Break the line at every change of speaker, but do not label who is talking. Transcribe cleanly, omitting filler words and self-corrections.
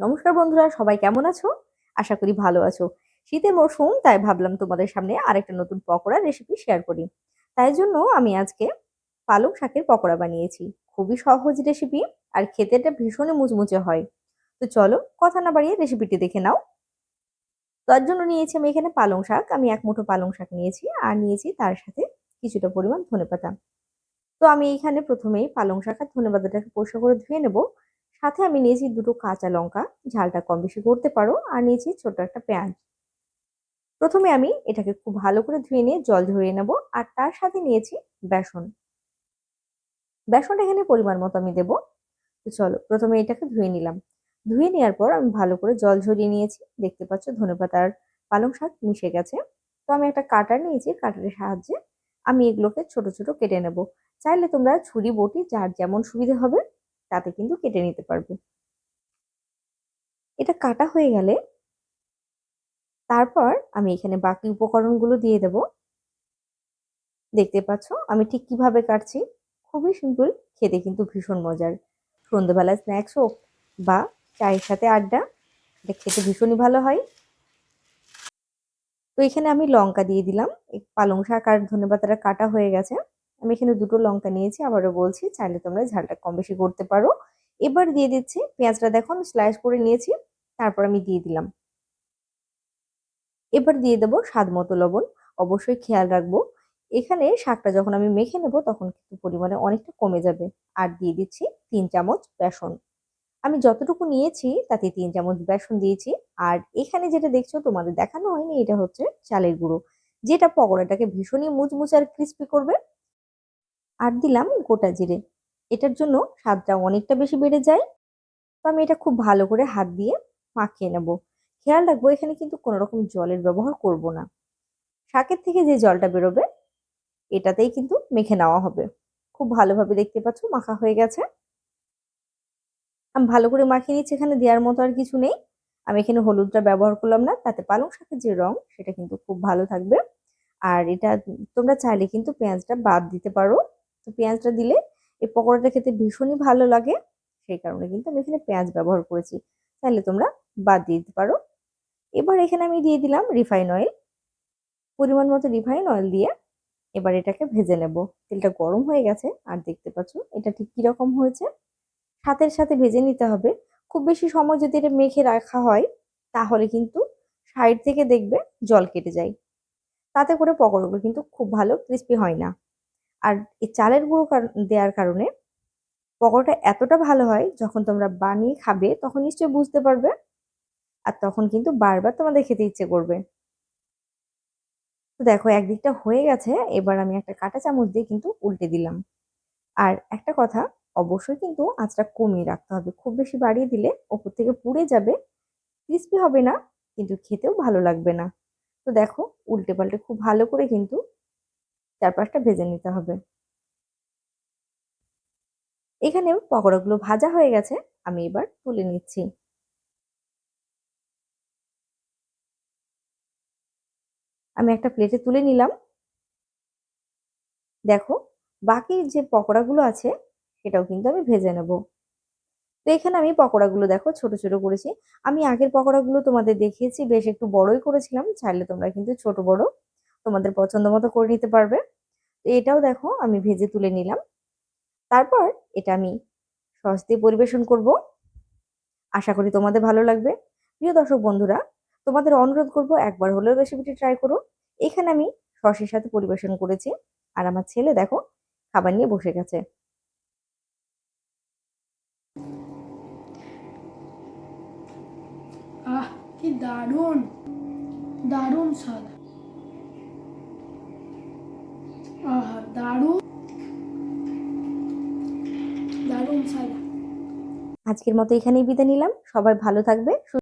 নমস্কার বন্ধুরা, সবাই কেমন আছো? আশা করি ভালো আছো। শীতের মরশুম, তাই ভাবলাম তোমাদের সামনে আরেকটা নতুন পকোড়া রেসিপি শেয়ার করি। তাই জন্য আমি আজকে পালং শাকের পকোড়া বানিয়েছি। খুবই সহজ রেসিপি, আর খেতে এটা ভীষণই মুচমুচে হয়। তো চলো কথা না বাড়িয়ে রেসিপিটি দেখে নাও। তার জন্য নিয়েছি আমি এখানে পালং শাক। আমি ১ মুঠো পালং শাক নিয়েছি, আর নিয়েছি তার সাথে কিছুটা পরিমাণ ধনেপাতা। তো আমি এখানে প্রথমেই পালং শাক আর ধনেপাতাটাকে পরিষ্কার করে ধুয়ে নেব। সাথে আমি নিয়েছি ২ টো কাঁচা লঙ্কা, ঝালটা কম বেশি করতে পারো, আর নিয়েছি ছোট একটা পেঁয়াজ। প্রথমে আমি এটাকে খুব ভালো করে ধুয়ে নিয়ে জল ঝরিয়ে নেব, আর তার সাথে নিয়েছি বেসন। বেসনটা এখানে পরিমাণ মতো আমি দেবো। তো চলো প্রথমে এটাকে ধুয়ে নিলাম। ধুয়ে নেওয়ার পর আমি ভালো করে জল ঝরিয়ে নিয়েছি। দেখতে পাচ্ছ ধনেপাতা আর পালং শাক মিশে গেছে। তো আমি একটা কাটার নিয়েছি, কাটারের সাহায্যে আমি এগুলোকে ছোট ছোট কেটে নেব। চাইলে তোমরা ছুরি বটি যার যেমন সুবিধা হবে তাতে কিন্তু কেটে নিতে পারবে। এটা কাটা হয়ে গেলে তারপর আমি এখানে বাকি উপকরণগুলো দিয়ে দেব। দেখতে পাচ্ছ আমি ঠিক কিভাবে কাটছি। খুবই সিম্পল, খেতে কিন্তু ভীষণ মজার। সন্ধ্যেবেলায় স্ন্যাক্স হোক বা চায়ের সাথে আড্ডা, এটা খেতে ভীষণই ভালো হয়। তো এখানে আমি লঙ্কা দিয়ে দিলাম। পালং শাক আর ধনেপাতাটা কাটা হয়ে গেছে। আমি এখানে ২ টো লঙ্কা নিয়েছি, আবারও বলছি চাইলে তোমরা ঝালটা কম বেশি করতে পারো। এবার দিয়ে দিচ্ছি পেঁয়াজটা, দেখো আমি স্লাইস করে নিয়েছি। তারপর আমি দিয়ে দিলাম। এবার দিয়ে দেবো স্বাদ মতো লবণ। অবশ্যই খেয়াল রাখবো এখানে শাকটা যখন আমি মেখে নেব তখন কিন্তু পরিমাণে অনেকটা কমে যাবে। আর দিয়ে দিচ্ছি ৩ চামচ বেসন। আমি যতটুকু নিয়েছি তাতে ৩ চামচ বেসন দিয়েছি। আর এখানে যেটা দেখছো তোমাদের দেখানো হয়নি, এটা হচ্ছে চালের গুঁড়ো, যেটা পকোড়াটাকে ভীষণই মুচমুচে আর ক্রিস্পি করবে। আর দিলাম গোটা জিরে। এটার জন্য স্বাদটা অনেকটা বেশি বেড়ে যায়। তো আমি এটা খুব ভালো করে হাত দিয়ে মাখিয়ে নেব। খেয়াল রাখবো এখানে কিন্তু কোনো রকম জলের ব্যবহার করব না। শাকের থেকে যে জলটা বেরোবে এটাতেই কিন্তু মেখে নেওয়া হবে। খুব ভালোভাবে দেখতে পাচ্ছ মাখা হয়ে গেছে। আমি ভালো করে মাখিয়ে নিচ্ছি, এখানে দেওয়ার মতো আর কিছু নেই। আমি এখানে হলুদটা ব্যবহার করলাম না, তাতে পালং শাকের যে রং সেটা কিন্তু খুব ভালো থাকবে। আর এটা তোমরা চাইলে কিন্তু পেঁয়াজটা বাদ দিতে পারো। তো পেঁয়াজটা দিলে এই পকোড়াটা খেতে ভীষণই ভালো লাগে। সেই কারণে কিন্তু আমি এখানে পেঁয়াজ ব্যবহার করেছি। চাইলে তোমরা বাদ দিয়ে দিতে পারো। এবার এখানে আমি দিয়ে দিলাম রিফাইন অয়েল। পরিমাণ মতো রিফাইন অয়েল দিয়ে এবার এটাকে ভেজে নেব। তেলটা গরম হয়ে গেছে, আর দেখতে পাচ্ছ এটা ঠিক কিরকম হয়েছে। সাথে সাথে ভেজে নিতে হবে। খুব বেশি সময় যদি এটা মেখে রাখা হয় তাহলে কিন্তু সাইড থেকে দেখবে জল কেটে যায়। তাতে করে পকোড়াগুলো কিন্তু খুব ভালো ক্রিস্পি হয় না। আর এই চালের গুঁড়ো দেওয়ার কারণে পকোড়াটা এতটা ভালো হয়, যখন তোমরা বানিয়ে খাবে তখন নিশ্চয়ই বুঝতে পারবে। আর তখন কিন্তু বারবার তোমাদের খেতে ইচ্ছে করবে। তো দেখো একদিকটা হয়ে গেছে, এবার আমি একটা কাঁটা চামচ দিয়ে কিন্তু উল্টে দিলাম। আর একটা কথা, অবশ্যই কিন্তু আঁচটা কমিয়ে রাখতে হবে। খুব বেশি বাড়িয়ে দিলে ওপর থেকে পুড়ে যাবে, ক্রিস্পি হবে না, কিন্তু খেতেও ভালো লাগবে না। তো দেখো উল্টে পাল্টে খুব ভালো করে কিন্তু চারপাশটা ভেজে নিতে হবে। এখানে পকোড়াগুলো ভাজা হয়ে গেছে, আমি এবার তুলে নিচ্ছি। আমি একটা প্লেটে তুলে নিলাম। দেখো বাকি যে পকোড়াগুলো আছে সেটাও কিন্তু আমি ভেজে নেব। তো এখানে আমি পকোড়াগুলো দেখো ছোট ছোট করেছি। আমি আগের পকোড়াগুলো তোমাদের দেখিয়েছি, বেশ একটু বড়ই করেছিলাম। চাইলে তোমরা কিন্তু ছোট বড় তোমাদের পছন্দ মতো করে নিতে পারবে। তো এটাও দেখো আমি ভেজে তুলে নিলাম। তারপর এটা আমি সস দিয়ে পরিবেশন করব। আশা করি তোমাদের ভালো লাগবে। প্রিয় দর্শক বন্ধুরা, তোমাদের অনুরোধ করব একবার হলেও রেসিপিটি ট্রাই করো। এখানে আমি সসের সাথে পরিবেশন করেছি, আর আমার ছেলে দেখো খাবার নিয়ে বসে গেছে।
আহ, কি দারুণ দারুণ স্বাদ। আহা, দারুণ দারুণ স্বাদ।
আজকের মতো এখানেই বিদায় নিলাম। সবাই ভালো থাকবে।